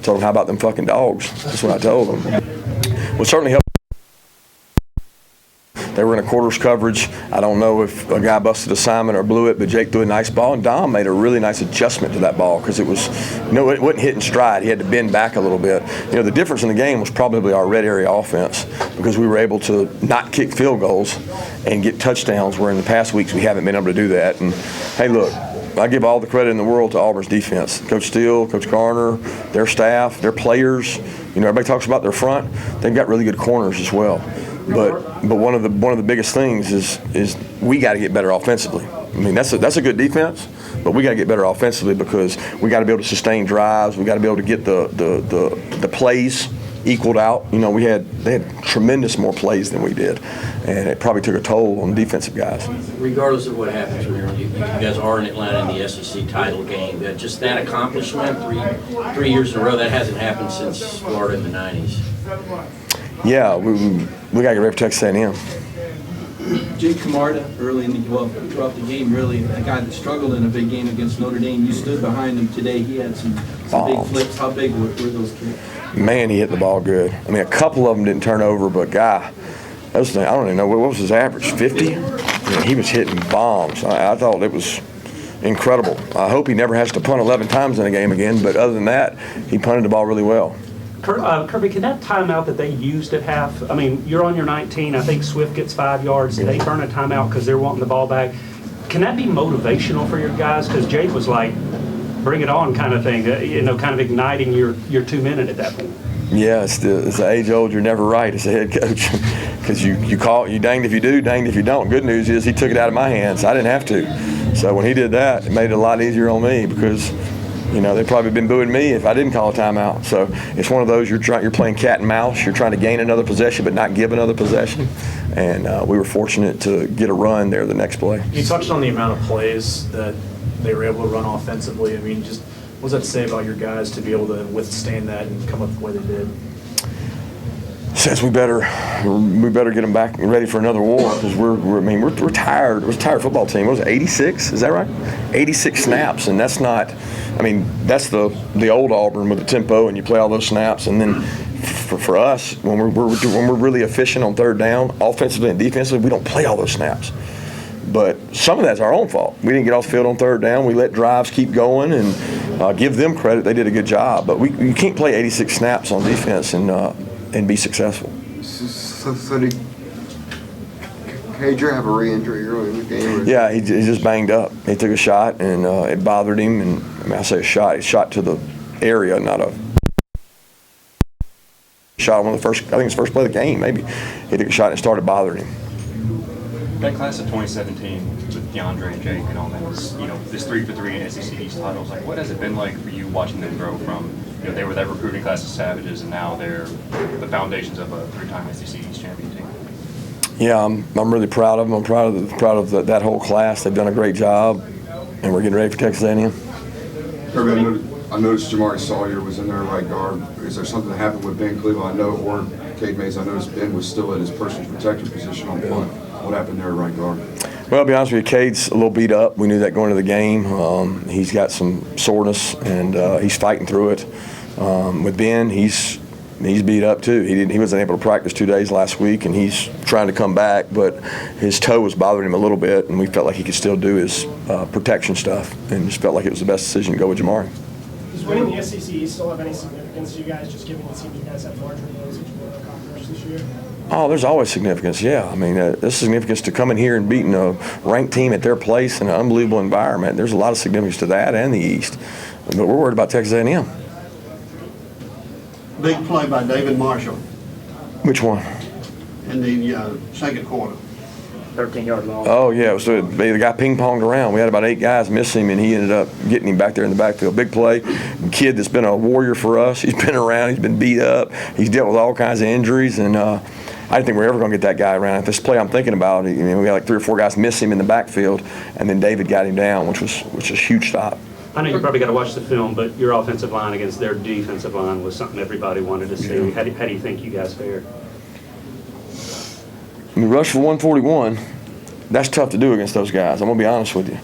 Told them, how about them fucking dogs? That's what I told them. Well, certainly helped. They were in a quarters coverage. I don't know if a guy busted assignment or blew it, but Jake threw a nice ball, and Dom made a really nice adjustment to that ball because it was, it wasn't hitting stride. He had to bend back a little bit. The difference in the game was probably our red area offense because we were able to not kick field goals and get touchdowns, where in the past weeks we haven't been able to do that. And, hey, look, I give all the credit in the world to Auburn's defense. Coach Steele, Coach Garner, their staff, their players. Everybody talks about their front. They've got really good corners as well. But one of the biggest things is we got to get better offensively. I mean, that's a good defense, but we got to get better offensively because we got to be able to sustain drives. We got to be able to get the plays equaled out. They had tremendous more plays than we did, and it probably took a toll on the defensive guys. Regardless of what happens, you guys are in Atlanta in the SEC title game. Just that accomplishment, three years in a row, that hasn't happened since Florida in the '90s. Yeah, we got to get ready for Texas A&M. Jake Camarda, throughout the game, really a guy that struggled in a big game against Notre Dame. You stood behind him today. He had some big flips. How big were those kicks? Man, he hit the ball good. I mean, a couple of them didn't turn over, but I don't even know, what was his average, 50? He was hitting bombs. I thought it was incredible. I hope he never has to punt 11 times in a game again, but other than that, he punted the ball really well. Kirby, can that timeout that they used at half, I mean, you're on your 19, I think Swift gets 5 yards, they burn a timeout because they're wanting the ball back. Can that be motivational for your guys? Because Jake was like, bring it on kind of thing, kind of igniting your 2 minute at that point. Yeah, it's the age old, you're never right as a head coach. Because you danged if you do, danged if you don't. Good news is he took it out of my hands. I didn't have to. So when he did that, it made it a lot easier on me because they'd probably been booing me if I didn't call a timeout. So it's one of those, you're playing cat and mouse. You're trying to gain another possession but not give another possession. And we were fortunate to get a run there the next play. You touched on the amount of plays that they were able to run offensively. I mean, just what does that say about your guys to be able to withstand that and come up the way they did? Says we better get them back and ready for another war because we're tired. It was a tired football team. What was it, 86? Is that right? 86 snaps, and that's not. I mean, that's the old Auburn with the tempo, and you play all those snaps, and then for us, when we're really efficient on third down, offensively and defensively, we don't play all those snaps. But some of that's our own fault. We didn't get off the field on third down. We let drives keep going, and give them credit. They did a good job. But you can't play 86 snaps on defense and be successful. So did Cager have a re-injury early in the game? Yeah, he just banged up. He took a shot, and it bothered him. And I say a shot. He shot to the area, not a shot on one of the first. I think it's the first play of the game. Maybe he took a shot and it started bothering him. That class of 2017 with DeAndre and Jake and all that was, this 3-for-3 in SEC East titles. Like, what has it been like for you watching them grow from, they were that recruiting class of savages, and now they're the foundations of a 3-time SEC East champion team? Yeah, I'm really proud of them. I'm proud of that whole class. They've done a great job, and we're getting ready for Texas A&M. Kirby, I noticed Jamari Sawyer was in there right guard. Is there something that happened with Ben Cleveland? Or Cade Mays? I noticed Ben was still in his personal protective position on punt. What happened there at right guard? Well, to be honest with you, Cade's a little beat up. We knew that going into the game. He's got some soreness, and he's fighting through it. With Ben, he's beat up too. He wasn't able to practice 2 days last week, and he's trying to come back, but his toe was bothering him a little bit, and we felt like he could still do his protection stuff, and just felt like it was the best decision to go with Jamari. Does winning the SEC still have any significance to you guys, just given the team you guys have larger names that you want to accomplish this year? Oh, there's always significance, yeah. I mean, there's significance to coming here and beating a ranked team at their place in an unbelievable environment. There's a lot of significance to that and the East. But we're worried about Texas A&M. Big play by David Marshall Which one? in the second quarter. 13-yard long. Oh, yeah, it was the guy ping-ponged around. We had about 8 guys miss him, and he ended up getting him back there in the backfield. Big play. Kid that's been a warrior for us. He's been around. He's been beat up. He's dealt with all kinds of injuries, and I didn't think we were ever going to get that guy around. This play I'm thinking about, we had like 3 or 4 guys miss him in the backfield, and then David got him down, which was a huge stop. I know you probably got to watch the film, but your offensive line against their defensive line was something everybody wanted to see. Yeah. How do you think you guys fared? I mean, rush for 141, that's tough to do against those guys. I'm going to be honest with you.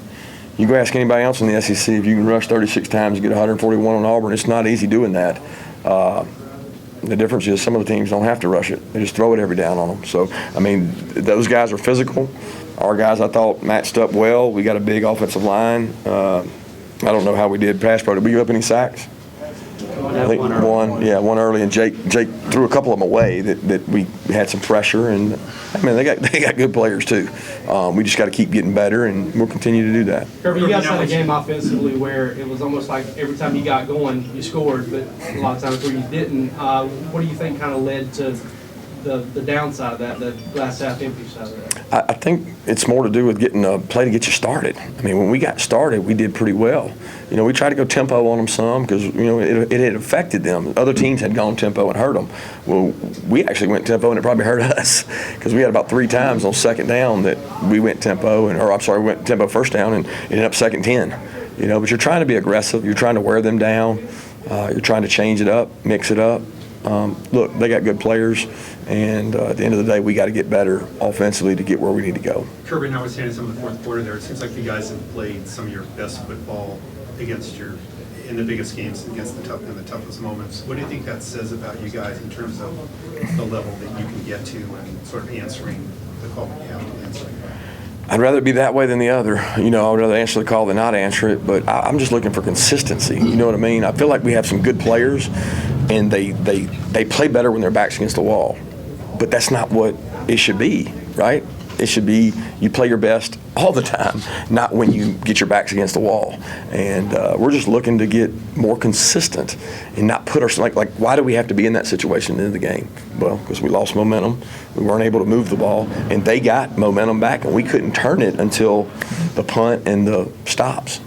You go ask anybody else in the SEC if you can rush 36 times and get 141 on Auburn. It's not easy doing that. The difference is some of the teams don't have to rush it. They just throw it every down on them. So, I mean, those guys are physical. Our guys, I thought, matched up well. We got a big offensive line. I don't know how we did pass pro. Did we give up any sacks? I think one early, and Jake threw a couple of them away that we had some pressure, and I mean they got good players too. We just got to keep getting better, and we'll continue to do that. Kirby, you guys had a game offensively where it was almost like every time you got going, you scored, but a lot of times where you didn't. What do you think kind of led to the downside of that, the glass half empty side of that? I think it's more to do with getting a play to get you started. I mean, when we got started, we did pretty well. You know, we tried to go tempo on them some because, you know, it had affected them. Other teams had gone tempo and hurt them. Well, we actually went tempo and it probably hurt us because we had about 3 times on second down that we went tempo, we went tempo first down and ended up second 10. You know, but you're trying to be aggressive. You're trying to wear them down. You're trying to change it up, mix it up. Look, they got good players, and at the end of the day, we got to get better offensively to get where we need to go. Kirby, notwithstanding some of the fourth quarter there, it seems like you guys have played some of your best football in the biggest games in the toughest moments. What do you think that says about you guys in terms of the level that you can get to and sort of answering the call that you have to answer? I'd rather be that way than the other. You know, I'd rather answer the call than not answer it, but I'm just looking for consistency. You know what I mean? I feel like we have some good players, and they play better when their back's against the wall. But that's not what it should be, right? It should be you play your best all the time, not when you get your backs against the wall. And we're just looking to get more consistent and not put ourselves, like why do we have to be in that situation in the game? Well, because we lost momentum. We weren't able to move the ball, and they got momentum back, and we couldn't turn it until the punt and the stops.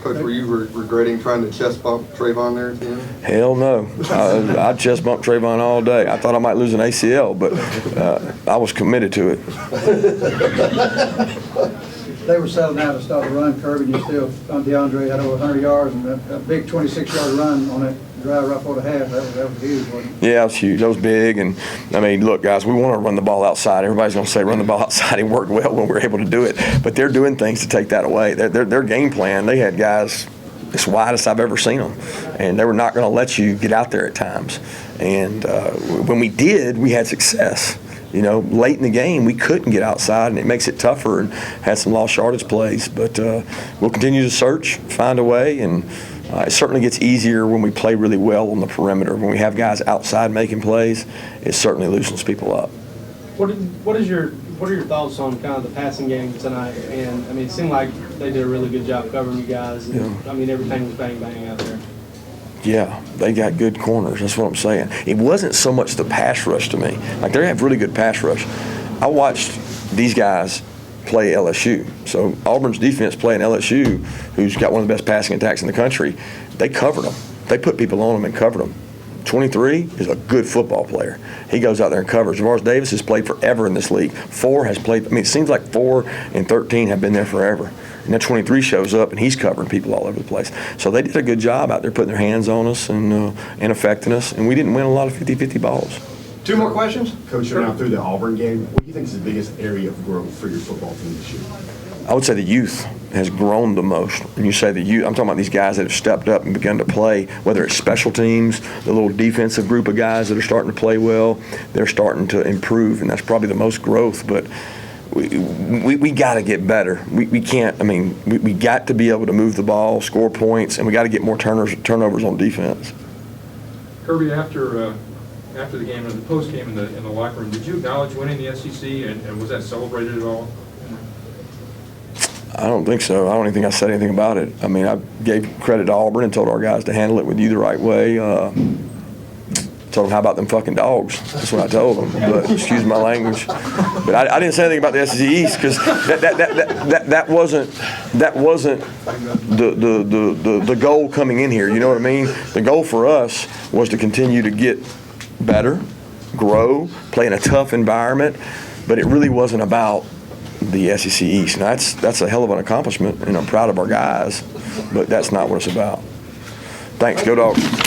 Coach, were you regretting trying to chest bump Trayvon there at the end? Hell no. I chest bumped Trayvon all day. I thought I might lose an ACL, but I was committed to it. They were settling out to start the run, Kirby, and you still, on DeAndre, had over 100 yards and a big 26-yard run on that drive right before the half. That was huge, wasn't it? Yeah, it was huge. That was big. And, I mean, look, guys, we want to run the ball outside. Everybody's going to say run the ball outside. It worked well when we were able to do it. But they're doing things to take that away. Their game plan, they had guys as wide as I've ever seen them. And they were not going to let you get out there at times. And when we did, we had success. You know, late in the game, we couldn't get outside, and it makes it tougher and had some lost yardage plays. But we'll continue to search, find a way, and it certainly gets easier when we play really well on the perimeter. When we have guys outside making plays, it certainly loosens people up. What are your thoughts on kind of the passing game tonight? And, I mean, it seemed like they did a really good job covering you guys. And, yeah. I mean, everything was bang out there. Yeah, they got good corners. That's what I'm saying. It wasn't so much the pass rush to me. Like, they have really good pass rush. I watched these guys play LSU. So Auburn's defense playing LSU, who's got one of the best passing attacks in the country, they covered them. They put people on them and covered them. 23 is a good football player. He goes out there and covers. Javarius Davis has played forever in this league. 4 has played. I mean, it seems like 4 and 13 have been there forever. And that 23 shows up, and he's covering people all over the place. So they did a good job out there putting their hands on us and affecting us, and we didn't win a lot of 50-50 balls. 2 more questions? Coach, you're now through the Auburn game. What do you think is the biggest area of growth for your football team this year? I would say the youth has grown the most. When you say the youth, I'm talking about these guys that have stepped up and begun to play, whether it's special teams, the little defensive group of guys that are starting to play well, they're starting to improve, and that's probably the most growth. But we got to get better. We can't, I mean, we got to be able to move the ball, score points, and we got to get more turnovers on defense. Kirby, after the game and the post game in the locker room, did you acknowledge winning the SEC, and was that celebrated at all? I don't think so. I don't even think I said anything about it. I mean, I gave credit to Auburn and told our guys to handle it with you the right way. Told them, how about them fucking dogs? That's what I told them. But excuse my language. But I didn't say anything about the SEC East because that wasn't the goal coming in here. You know what I mean? The goal for us was to continue to get better, grow, play in a tough environment. But it really wasn't about the SEC East. Now, that's a hell of an accomplishment, and I'm proud of our guys, but that's not what it's about. Thanks. Go Dogs.